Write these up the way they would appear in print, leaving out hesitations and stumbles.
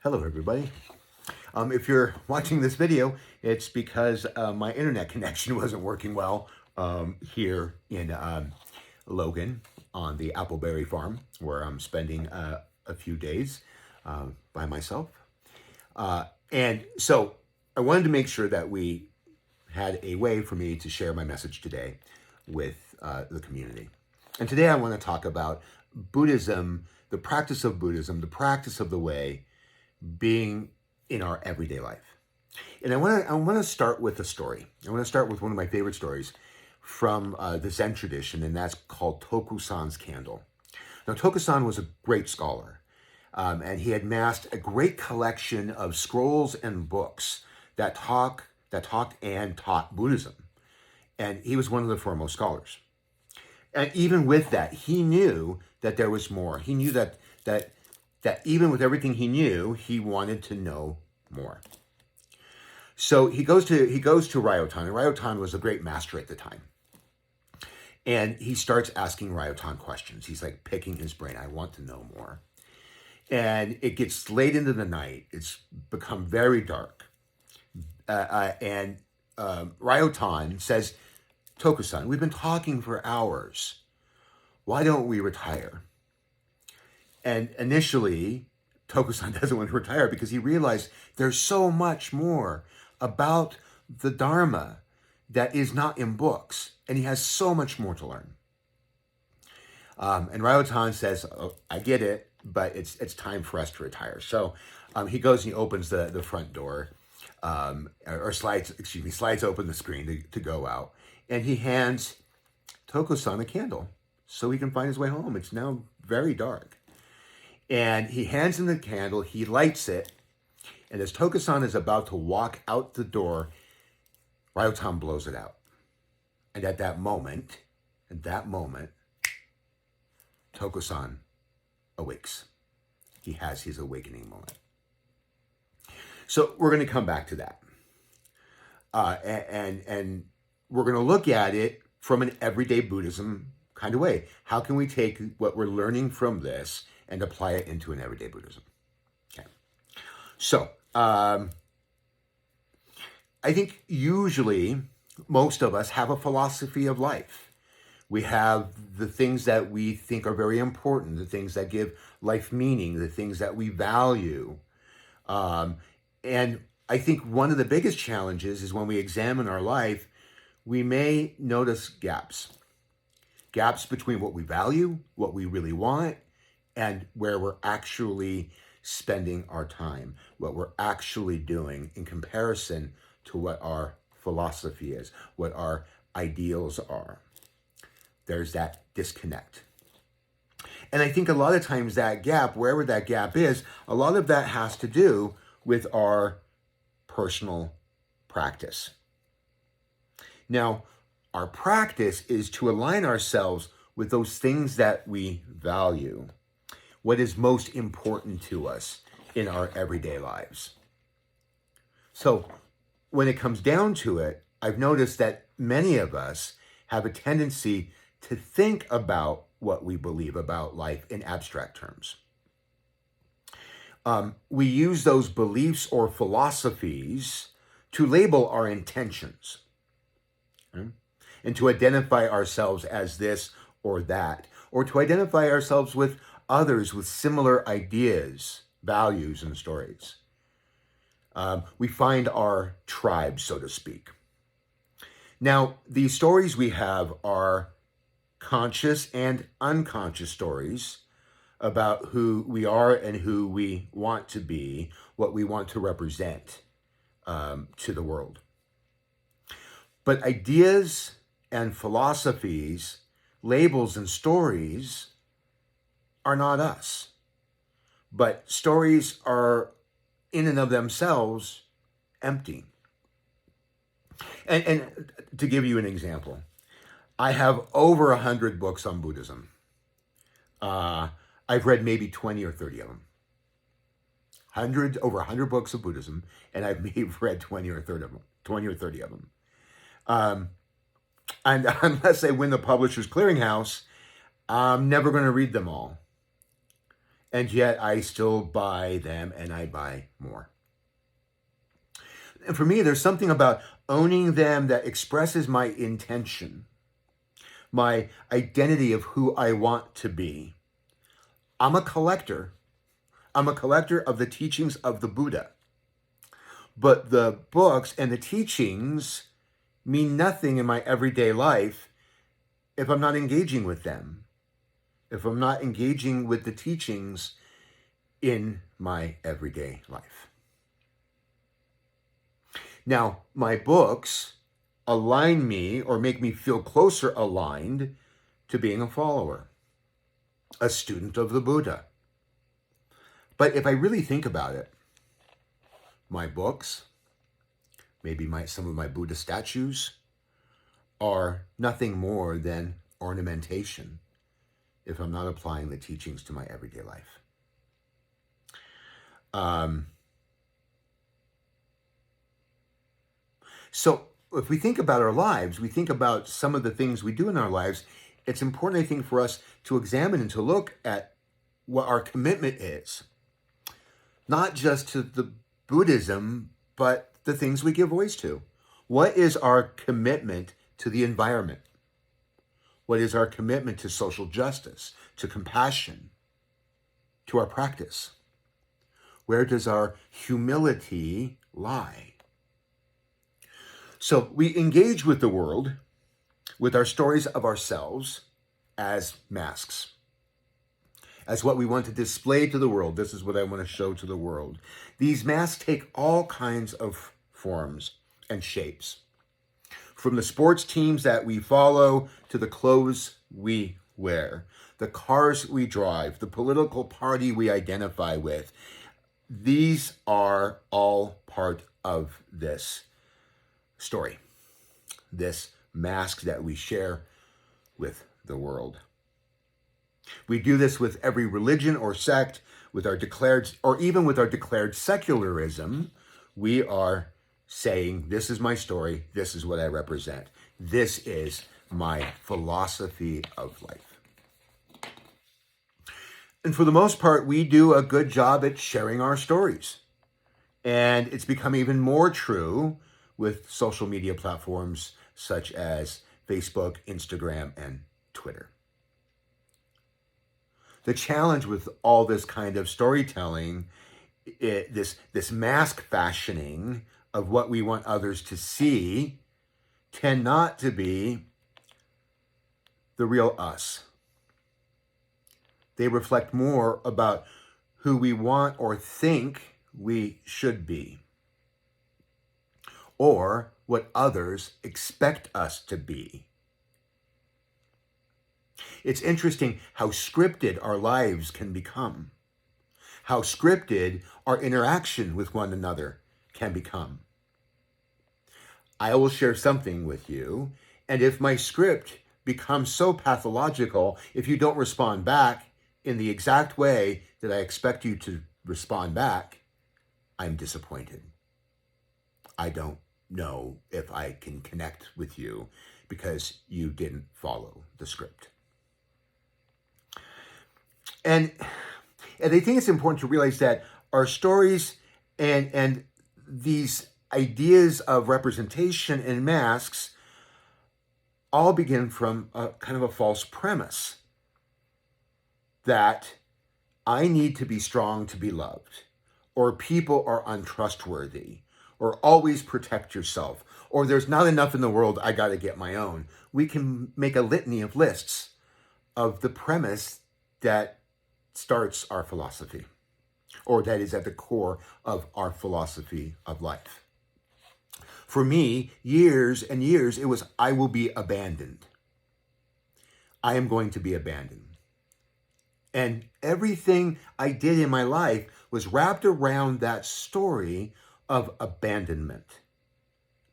Hello, everybody. If you're watching this video, it's because my internet connection wasn't working well here in Logan on the Appleberry farm, where I'm spending a few days by myself. And so I wanted to make sure that we had a way for me to share my message today with the community. And today I want to talk about Buddhism, the practice of Buddhism, the practice of the way being in our everyday life. And I want to start with a story. I want to start with one of my favorite stories from the Zen tradition, and that's called Tokusan's candle. Now, Tokusan was a great scholar, and he had amassed a great collection of scrolls and books that talked and taught Buddhism. And he was one of the foremost scholars. And even with that, he knew that there was more. He knew that even with everything he knew, he wanted to know more. So he goes to Ryotan, and Ryotan was a great master at the time. And he starts asking Ryotan questions. He's like picking his brain. I want to know more. And it gets late into the night. It's become very dark. And Ryotan says, Tokusan, we've been talking for hours. Why don't we retire? And initially, Tokusan doesn't want to retire because he realized there's so much more about the Dharma that is not in books, and he has so much more to learn. And Ryotan says, oh, I get it, but it's time for us to retire. So he goes and he opens the front door, or slides open the screen to go out, and he hands Tokusan a candle so he can find his way home. It's now very dark. And he hands him the candle, he lights it, and as Tokusan is about to walk out the door, Ryotan blows it out. And at that moment, Tokusan awakes. He has his awakening moment. So we're going to come back to that. And we're going to look at it from an everyday Buddhism kind of way. How can we take what we're learning from this and apply it into an everyday Buddhism? Okay. So, I think usually most of us have a philosophy of life. We have the things that we think are very important, the things that give life meaning, the things that we value. And I think one of the biggest challenges is when we examine our life, we may notice gaps between what we value, what we really want, and where we're actually spending our time, what we're actually doing in comparison to what our philosophy is, what our ideals are. There's that disconnect. And I think a lot of times that gap, wherever that gap is, a lot of that has to do with our personal practice. Now, our practice is to align ourselves with those things that we value, what is most important to us in our everyday lives. So when it comes down to it, I've noticed that many of us have a tendency to think about what we believe about life in abstract terms. We use those beliefs or philosophies to label our intentions, and to identify ourselves as this or that, or to identify ourselves with others with similar ideas, values, and stories. We find our tribe, so to speak. Now, these stories we have are conscious and unconscious stories about who we are and who we want to be, what we want to represent to the world. But ideas and philosophies, labels and stories are not us. But stories are in and of themselves empty. And to give you an example, I have over 100 books on Buddhism. I've read maybe 20 or 30 of them. Over 100 books of Buddhism, and I've maybe read 20 or 30 of them. And unless I win the Publishers Clearinghouse, I'm never going to read them all. And yet I still buy them, and I buy more. And for me, there's something about owning them that expresses my intention, my identity of who I want to be. I'm a collector. I'm a collector of the teachings of the Buddha. But the books and the teachings mean nothing in my everyday life if I'm not engaging with them, if I'm not engaging with the teachings in my everyday life. Now, my books align me or make me feel closer aligned to being a follower, a student of the Buddha. But if I really think about it, my books, maybe some of my Buddha statues, are nothing more than ornamentation if I'm not applying the teachings to my everyday life. So if we think about our lives, we think about some of the things we do in our lives, it's important, I think, for us to examine and to look at what our commitment is. Not just to the Buddhism, but the things we give voice to. What is our commitment to the environment? What is our commitment to social justice, to compassion, to our practice? Where does our humility lie? So we engage with the world, with our stories of ourselves as masks, as what we want to display to the world. This is what I want to show to the world. These masks take all kinds of forms and shapes, from the sports teams that we follow to the clothes we wear, the cars we drive, the political party we identify with. These are all part of this story, this mask that we share with the world. We do this with every religion or sect, with our declared, or even with our declared secularism. We are saying, this is my story, this is what I represent. This is my philosophy of life. And for the most part, we do a good job at sharing our stories. And it's become even more true with social media platforms such as Facebook, Instagram, and Twitter. The challenge with all this kind of storytelling, this mask fashioning of what we want others to see, tend not to be the real us. They reflect more about who we want or think we should be, or what others expect us to be. It's interesting how scripted our lives can become, how scripted our interaction with one another can become. I will share something with you, and if my script becomes so pathological, if you don't respond back in the exact way that I expect you to respond back, I'm disappointed. I don't know if I can connect with you because you didn't follow the script. And I think it's important to realize that our stories and these ideas of representation and masks all begin from a kind of a false premise that I need to be strong to be loved, or people are untrustworthy, or always protect yourself, or there's not enough in the world, I got to get my own. We can make a litany of lists of the premise that starts our philosophy, or that is at the core of our philosophy of life. For me, years and years, it was, I will be abandoned. I am going to be abandoned. And everything I did in my life was wrapped around that story of abandonment.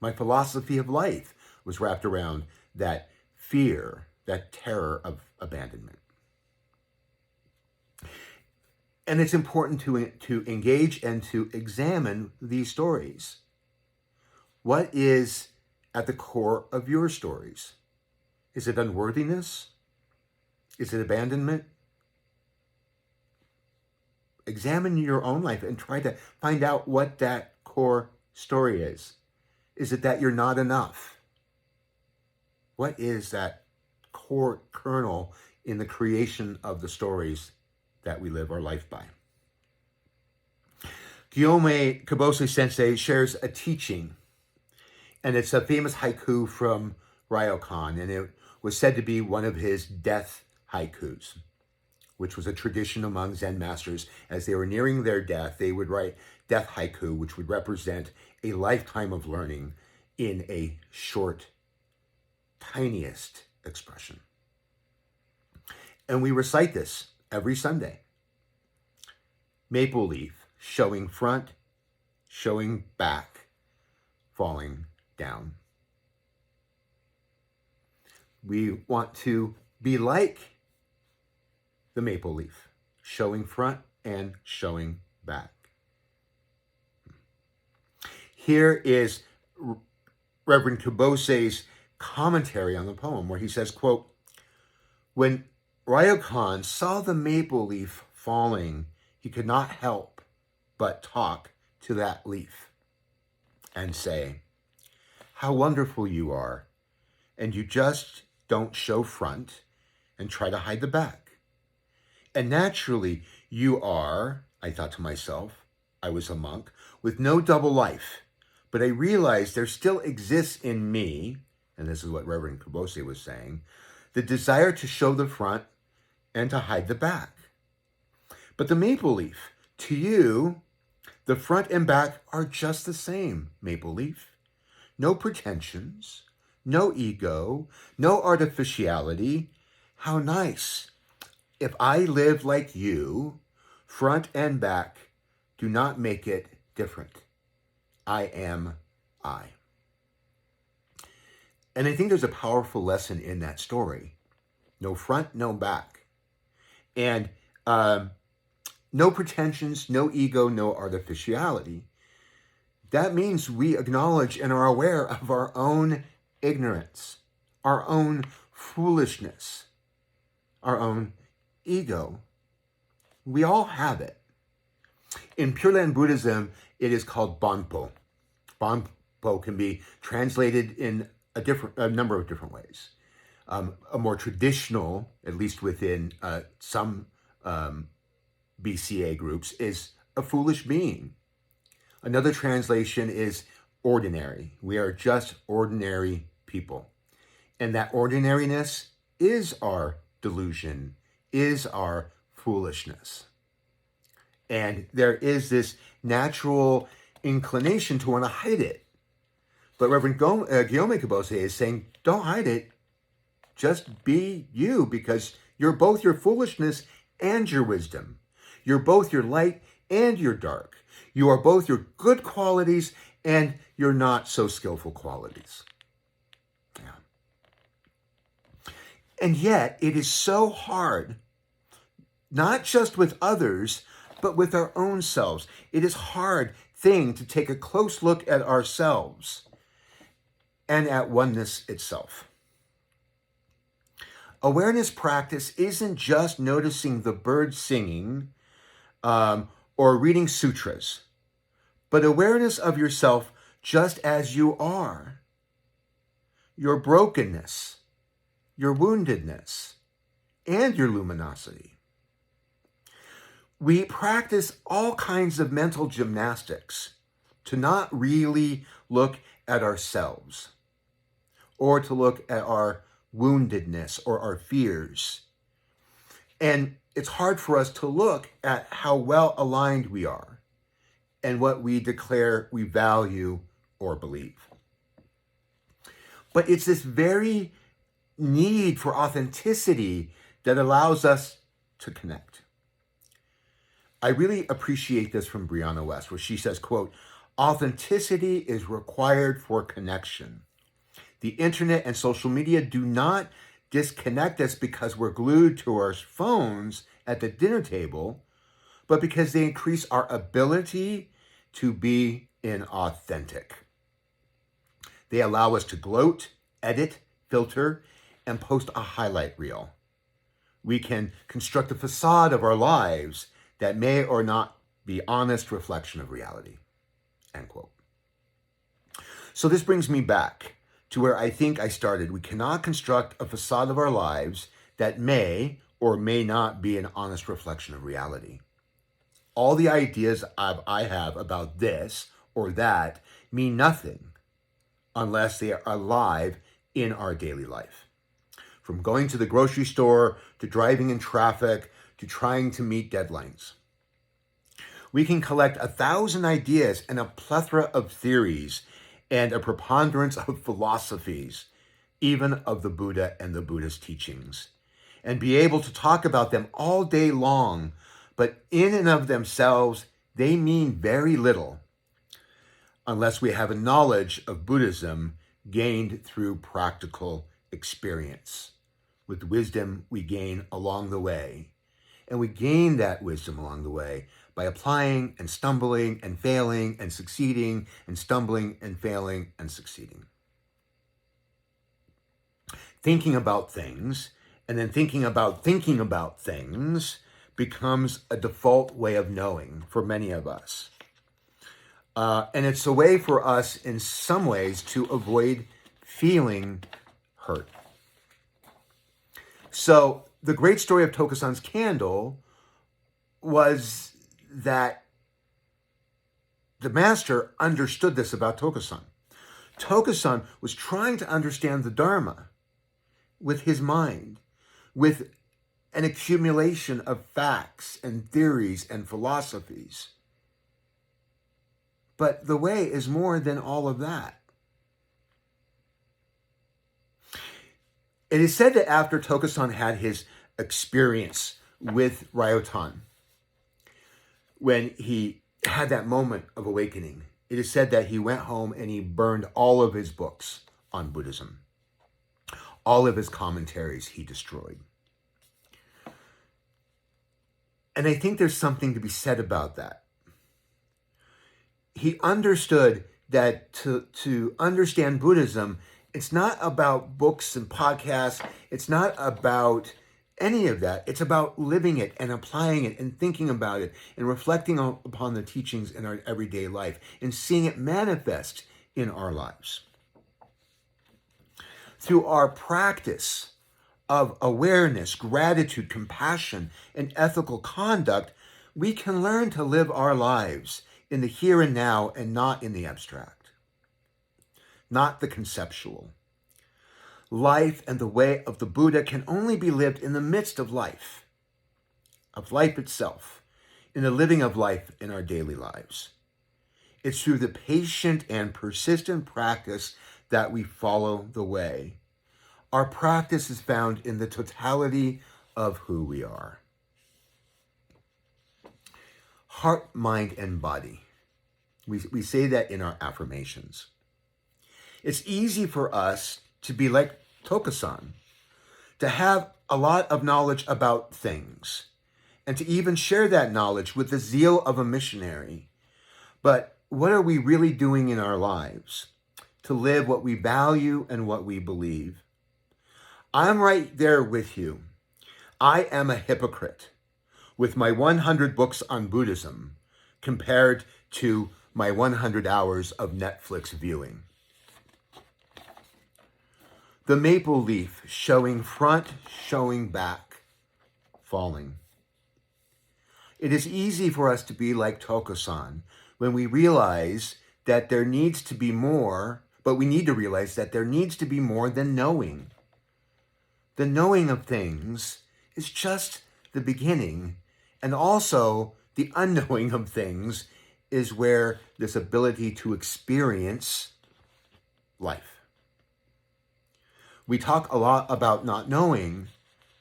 My philosophy of life was wrapped around that fear, that terror of abandonment. And it's important to engage and to examine these stories. What is at the core of your stories? Is it unworthiness? Is it abandonment? examine your own life and try to find out what that core story is. Is it that you're not enough? What is that core kernel in the creation of the stories that we live our life by? Guillaume Kabose Sensei shares a teaching, and it's a famous haiku from Ryokan, and it was said to be one of his death haikus, which was a tradition among Zen masters. As they were nearing their death, they would write death haiku, which would represent a lifetime of learning in a short, tiniest expression. And we recite this every Sunday. Maple leaf, showing front, showing back, falling down. We want to be like the maple leaf, showing front and showing back. Here is Reverend Kabose's commentary on the poem, where he says, quote, "When Ryokan saw the maple leaf falling, he could not help but talk to that leaf and say, 'How wonderful you are, and you just don't show front and try to hide the back. And naturally, you are,' I thought to myself, I was a monk, 'with no double life. But I realized there still exists in me,'" and this is what Reverend Kabose was saying, "'the desire to show the front and to hide the back. But the maple leaf, to you, the front and back are just the same, maple leaf. No pretensions, no ego, no artificiality. How nice. If I live like you, front and back do not make it different. I am I.'" And I think there's a powerful lesson in that story. No front, no back. And no pretensions, no ego, no artificiality. That means we acknowledge and are aware of our own ignorance, our own foolishness, our own ego. We all have it. In Pure Land Buddhism, it is called Bonpo. Bonpo can be translated in a number of different ways. A more traditional, at least within some BCA groups, is a foolish being. Another translation is ordinary. We are just ordinary people. And that ordinariness is our delusion, is our foolishness. And there is this natural inclination to want to hide it. But Reverend Guillaume Kabose is saying, don't hide it. Just be you, because you're both your foolishness and your wisdom. You're both your light and your dark. You are both your good qualities and your not so skillful qualities. Yeah. And yet, it is so hard, not just with others, but with our own selves. It is a hard thing to take a close look at ourselves and at oneness itself. Awareness practice isn't just noticing the birds singing or reading sutras, but awareness of yourself just as you are. Your brokenness, your woundedness, and your luminosity. We practice all kinds of mental gymnastics to not really look at ourselves or to look at our woundedness or our fears. And it's hard for us to look at how well aligned we are and what we declare we value or believe. But it's this very need for authenticity that allows us to connect. I really appreciate this from Brianna West, where she says, quote, "Authenticity is required for connection. The internet and social media do not disconnect us because we're glued to our phones at the dinner table, but because they increase our ability to be inauthentic. They allow us to gloat, edit, filter, and post a highlight reel. We can construct a facade of our lives that may or not be honest reflection of reality, end quote. So this brings me back to where I think I started. We cannot construct a facade of our lives that may or may not be an honest reflection of reality. All the ideas I have about this or that mean nothing unless they are alive in our daily life. From going to the grocery store, to driving in traffic, to trying to meet deadlines. We can collect 1,000 ideas and a plethora of theories and a preponderance of philosophies, even of the Buddha and the Buddha's teachings, and be able to talk about them all day long, but in and of themselves, they mean very little unless we have a knowledge of Buddhism gained through practical experience, with wisdom we gain along the way. And we gain that wisdom along the way by applying and stumbling and failing and succeeding and stumbling and failing and succeeding. Thinking about things and then thinking about things becomes a default way of knowing for many of us. And it's a way for us in some ways to avoid feeling hurt. So the great story of Tokusan's candle was that the master understood this about Tokusan. Tokusan was trying to understand the Dharma with his mind, with an accumulation of facts and theories and philosophies. But the way is more than all of that. It is said that after Tokusan had his experience with Ryotan, when he had that moment of awakening, it is said that he went home and he burned all of his books on Buddhism. All of his commentaries he destroyed. And I think there's something to be said about that. He understood that to understand Buddhism, it's not about books and podcasts. It's not about any of that. It's about living it and applying it and thinking about it and reflecting upon the teachings in our everyday life and seeing it manifest in our lives. Through our practice of awareness, gratitude, compassion, and ethical conduct, we can learn to live our lives in the here and now and not in the abstract, not the conceptual. Life and the way of the Buddha can only be lived in the midst of life itself, in the living of life in our daily lives. It's through the patient and persistent practice that we follow the way. Our practice is found in the totality of who we are. Heart, mind, and body. We say that in our affirmations. It's easy for us to be like Tokusan, to have a lot of knowledge about things, and to even share that knowledge with the zeal of a missionary. But what are we really doing in our lives to live what we value and what we believe? I'm right there with you. I am a hypocrite with my 100 books on Buddhism compared to my 100 hours of Netflix viewing. The maple leaf showing front, showing back, falling. It is easy for us to be like Tokusan when we realize that there needs to be more, but we need to realize that there needs to be more than knowing. The knowing of things is just the beginning, and also the unknowing of things is where this ability to experience life. We talk a lot about not knowing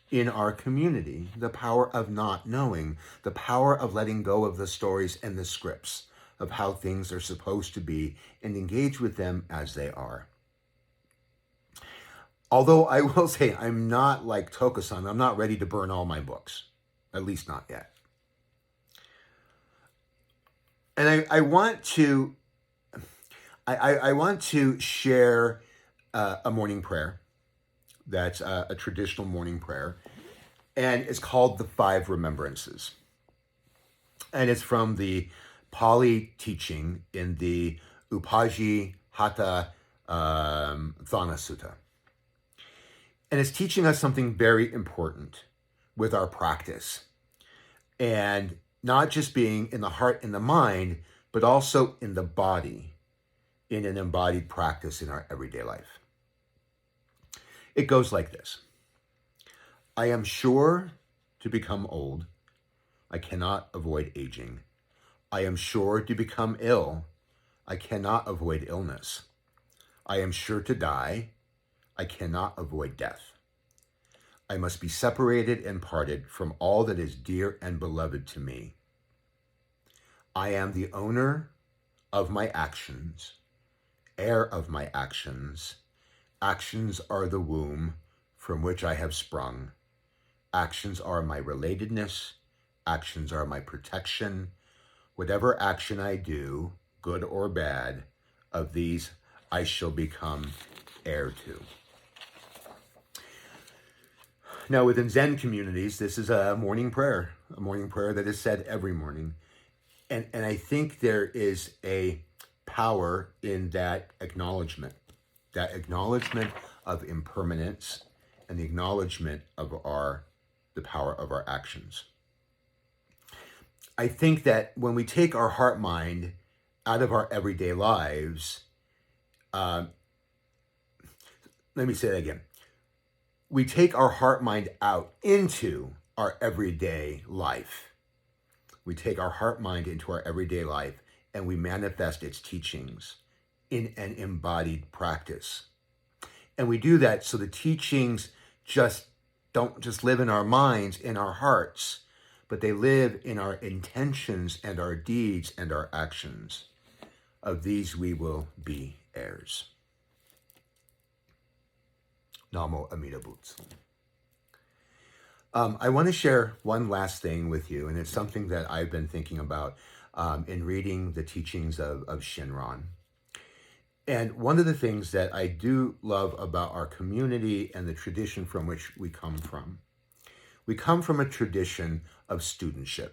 in our community, the power of not knowing, the power of letting go of the stories and the scripts of how things are supposed to be and engage with them as they are. Although I will say I'm not like Tokusan, I'm not ready to burn all my books, at least not yet. And I want to share a morning prayer. That's a traditional morning prayer, and it's called the 5 Remembrances. And it's from the Pali teaching in the Upaji Hatha Thana Sutta. And it's teaching us something very important with our practice. And not just being in the heart and the mind, but also in the body, in an embodied practice in our everyday life. It goes like this. I am sure to become old. I cannot avoid aging. I am sure to become ill. I cannot avoid illness. I am sure to die. I cannot avoid death. I must be separated and parted from all that is dear and beloved to me. I am the owner of my actions, heir of my actions. Actions are the womb from which I have sprung. Actions are my relatedness. Actions are my protection. Whatever action I do, good or bad, of these I shall become heir to. Now, within Zen communities, this is a morning prayer that is said every morning. And I think there is a power in that acknowledgement of impermanence and the acknowledgement of the power of our actions. I think that when we take our heart mind out of our everyday lives, let me say that again. We take our heart mind out into our everyday life. We take our heart mind into our everyday life and we manifest its teachings in an embodied practice. And we do that so the teachings don't just live in our minds, in our hearts, but they live in our intentions and our deeds and our actions. Of these we will be heirs. Namo Amida Butsu. I want to share one last thing with you, and it's something that I've been thinking about in reading the teachings of Shinran. And one of the things that I do love about our community and the tradition from which we come from a tradition of studentship.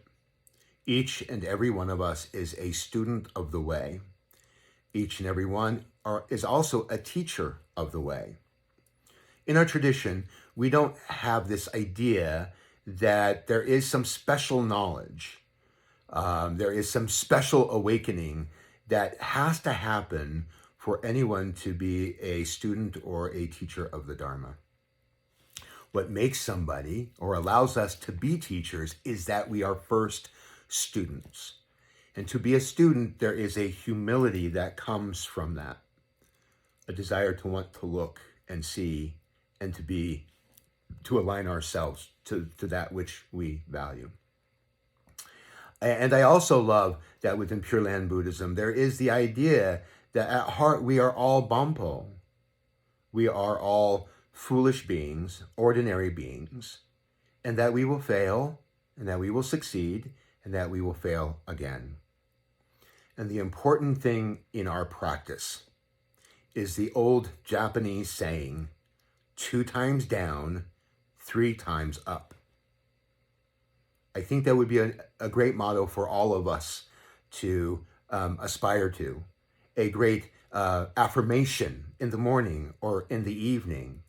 Each and every one of us is a student of the way. Each and every one is also a teacher of the way. In our tradition, we don't have this idea that there is some special knowledge, there is some special awakening that has to happen for anyone to be a student or a teacher of the Dharma. What makes somebody or allows us to be teachers is that we are first students. And to be a student, there is a humility that comes from that, a desire to want to look and see and to align ourselves to that which we value. And I also love that within Pure Land Buddhism, there is the idea that at heart we are all Bampo. We are all foolish beings, ordinary beings, and that we will fail, and that we will succeed, and that we will fail again. And the important thing in our practice is the old Japanese saying, 2 times down, 3 times up. I think that would be a great motto for all of us to aspire to. A great affirmation in the morning or in the evening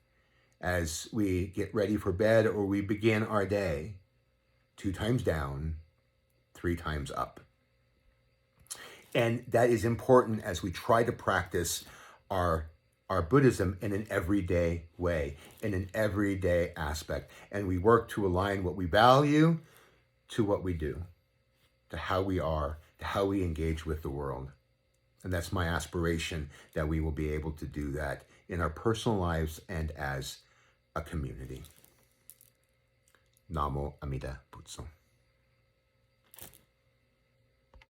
as we get ready for bed or we begin our day. 2 times down, 3 times up. And that is important as we try to practice our Buddhism in an everyday way, in an everyday aspect. And we work to align what we value to what we do, to how we are, to how we engage with the world. And that's my aspiration, that we will be able to do that in our personal lives and as a community. Namo Amida Butsu.